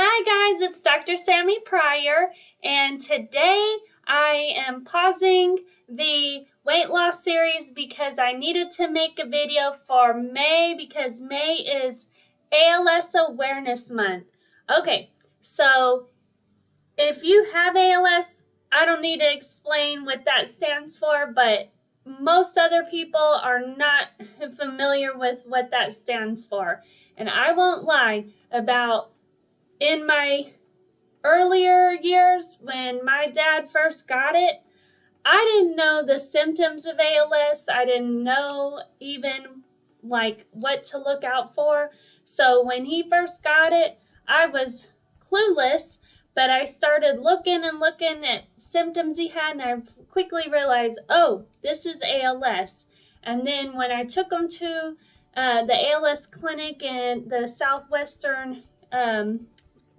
Hi guys, it's Dr. Sammy Pryor, and today I am pausing the weight loss series because I needed to make a video for May because May is ALS Awareness Month. Okay, so if you have ALS, I don't need to explain what that stands for, but most other people are not familiar with what that stands for. And I won't lie about in my earlier years when my dad first got it, I didn't know the symptoms of ALS. I didn't know even what to look out for. So when he first got it, I was clueless, but I started looking at symptoms he had, and I quickly realized, oh, this is ALS. And then when I took him to the ALS clinic in the Southwestern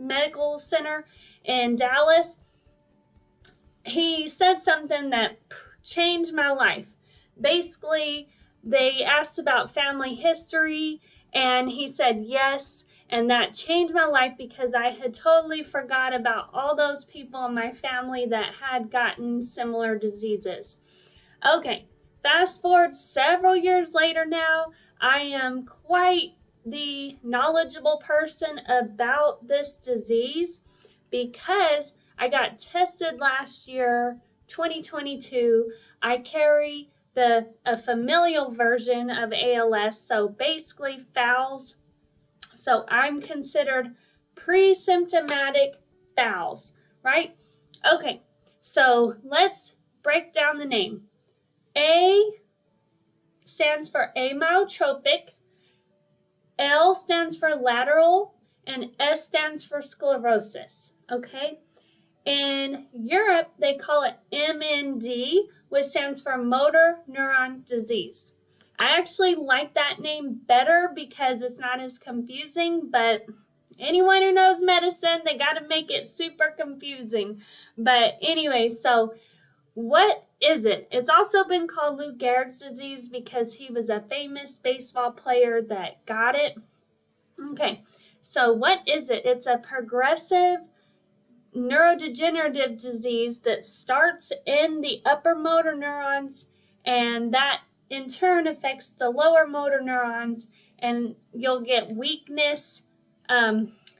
Medical Center in Dallas, he said something that changed my life. Basically, they asked about family history, and he said yes, and that changed my life because I had totally forgot about all those people in my family that had gotten similar diseases. Okay, fast forward several years later now, I am quite the knowledgeable person about this disease because I got tested last year, 2022. I carry a familial version of ALS, so basically FALS. So I'm considered pre-symptomatic FALS, right? Okay, so let's break down the name. A stands for amyotropic, L stands for lateral, and S stands for sclerosis, okay? In Europe, they call it MND, which stands for motor neuron disease. I actually like that name better because it's not as confusing, but anyone who knows medicine, they got to make it super confusing. But anyway, so what is it? It's also been called Lou Gehrig's disease because he was a famous baseball player that got it. Okay, so what is it? It's a progressive neurodegenerative disease that starts in the upper motor neurons, and that in turn affects the lower motor neurons, and you'll get weakness.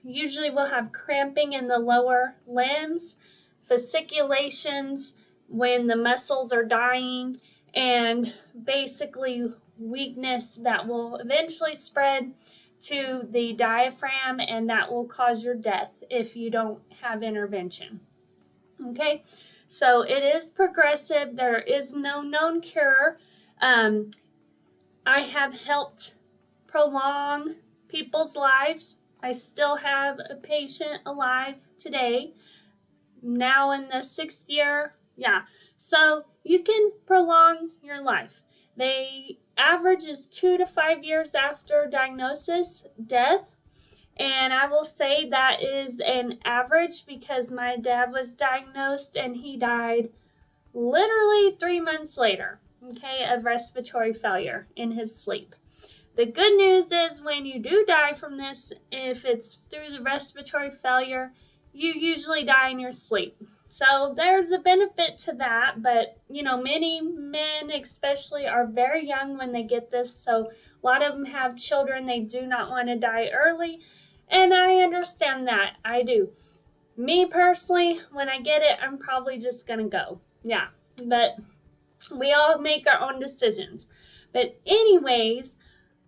Usually we'll have cramping in the lower limbs, fasciculations when the muscles are dying, and basically weakness that will eventually spread to the diaphragm, and that will cause your death if you don't have intervention. Okay, so it is progressive. There is no known cure. I have helped prolong people's lives. I still have a patient alive today, now in the 6th year. Yeah, so you can prolong your life. The average is 2 to 5 years after diagnosis, death. And I will say that is an average because my dad was diagnosed and he died literally 3 months later, okay, of respiratory failure in his sleep. The good news is when you do die from this, if it's through the respiratory failure, you usually die in your sleep. So there's a benefit to that, but many men especially are very young when they get this, so a lot of them have children. They do not want to die early, and I understand that. I do. Me personally, when I get it, I'm probably just gonna go. Yeah, but we all make our own decisions. But anyways,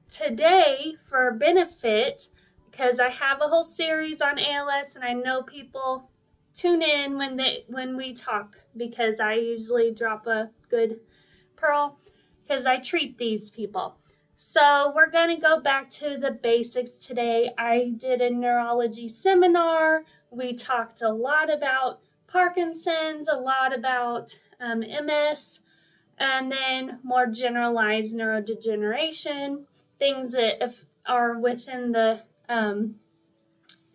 today for benefit, because I have a whole series on ALS, and I know people tune in when we talk because I usually drop a good pearl because I treat these people. So we're going to go back to the basics today. I did a neurology seminar. We talked a lot about Parkinson's, a lot about MS, and then more generalized neurodegeneration, things that are within the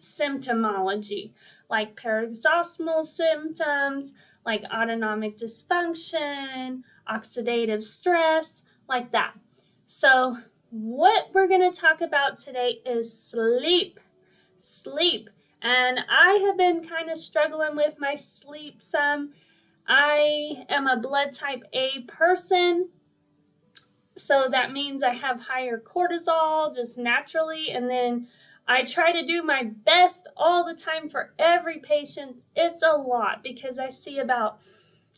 symptomology, like paroxysmal symptoms, like autonomic dysfunction, oxidative stress, like that. So what we're going to talk about today is sleep. Sleep. And I have been kind of struggling with my sleep some. I am a blood type A person, so that means I have higher cortisol just naturally, and then I try to do my best all the time for every patient. It's a lot because I see about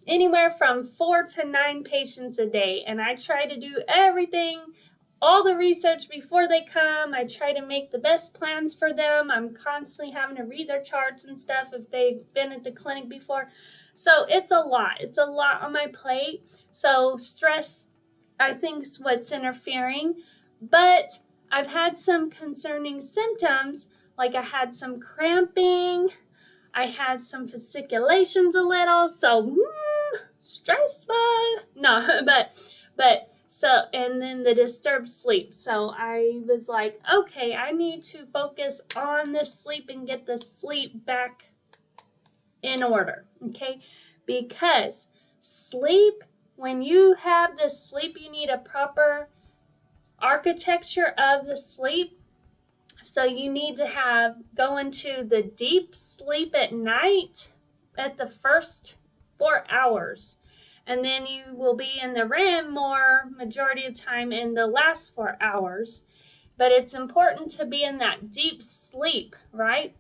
anywhere from 4 to 9 patients a day, and I try to do everything, all the research before they come. I try to make the best plans for them. I'm constantly having to read their charts and stuff if they've been at the clinic before. So it's a lot. It's a lot on my plate. So stress, I think, is what's interfering. But I've had some concerning symptoms, like I had some cramping, I had some fasciculations a little, so stressful. No, but so, and then the disturbed sleep. So I was like, okay, I need to focus on this sleep and get the sleep back in order, okay? Because sleep, when you have this sleep, you need a proper architecture of the sleep. So you need to go into the deep sleep at night at the first 4 hours. And then you will be in the REM more majority of the time in the last 4 hours. But it's important to be in that deep sleep, right?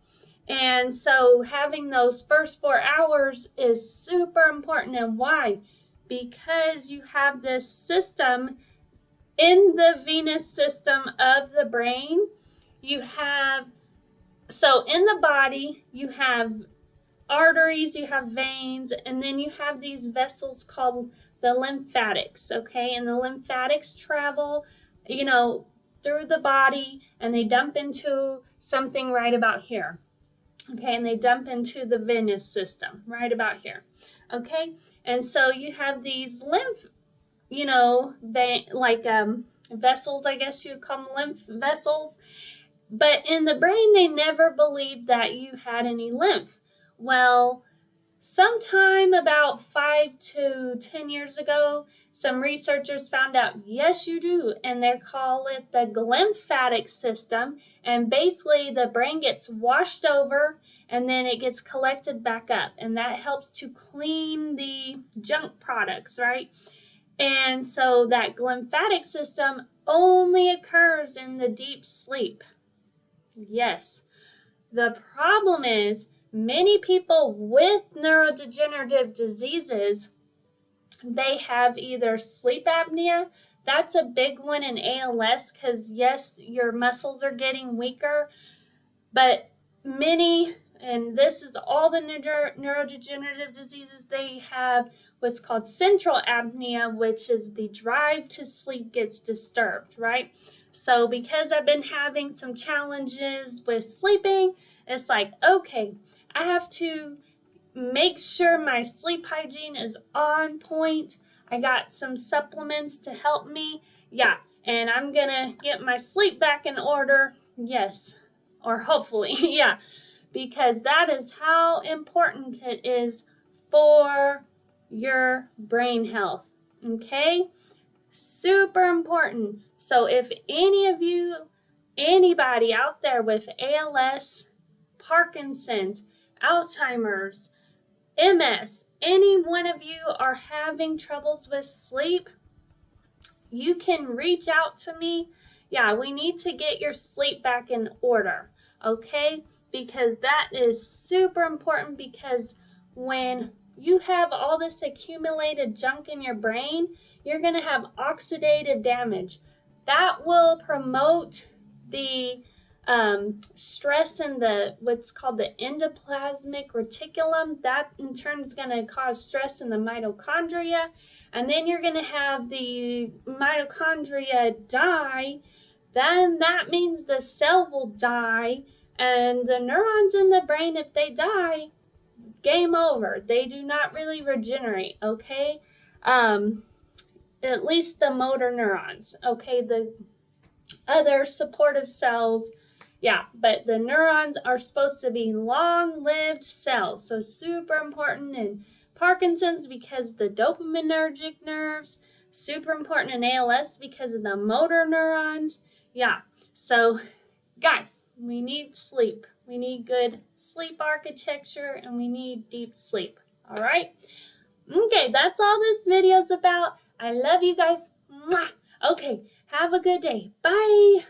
And so having those first 4 hours is super important. And why? Because you have this system in the venous system of the brain. You have, so in the body, you have arteries, you have veins, and then you have these vessels called the lymphatics, okay? And the lymphatics travel, through the body, and they dump into something right about here, okay? And they dump into the venous system right about here, okay? And so you have these lymph, vessels, I guess you call them lymph vessels. But in the brain, they never believed that you had any lymph. Well, sometime about 5 to 10 years ago, some researchers found out, yes, you do. And they call it the glymphatic system. And basically, the brain gets washed over and then it gets collected back up. And that helps to clean the junk products, right? And so that glymphatic system only occurs in the deep sleep. Yes. The problem is many people with neurodegenerative diseases, they have either sleep apnea. That's a big one in ALS because, yes, your muscles are getting weaker, but many, and this is all the neurodegenerative diseases, they have what's called central apnea, which is the drive to sleep gets disturbed, right? So because I've been having some challenges with sleeping, it's like, okay, I have to make sure my sleep hygiene is on point. I got some supplements to help me. Yeah, and I'm going to get my sleep back in order. Yes, or hopefully, yeah, because that is how important it is for your brain health, okay? Super important. So if anybody out there with ALS, Parkinson's, Alzheimer's, MS, any one of you are having troubles with sleep, you can reach out to me. Yeah, we need to get your sleep back in order, okay? Because that is super important, because when you have all this accumulated junk in your brain, you're going to have oxidative damage. That will promote the stress in what's called the endoplasmic reticulum. That in turn is going to cause stress in the mitochondria. And then you're going to have the mitochondria die. Then that means the cell will die. And the neurons in the brain, if they die, game over. They do not really regenerate, okay? At least the motor neurons, okay? The other supportive cells, yeah, but the neurons are supposed to be long-lived cells. So super important in Parkinson's because the dopaminergic nerves, super important in ALS because of the motor neurons. Yeah, so guys, we need sleep. we need good sleep architecture, and we need deep sleep. All right? Okay, that's all this video's about. I love you guys. Mwah. Okay, have a good day. Bye.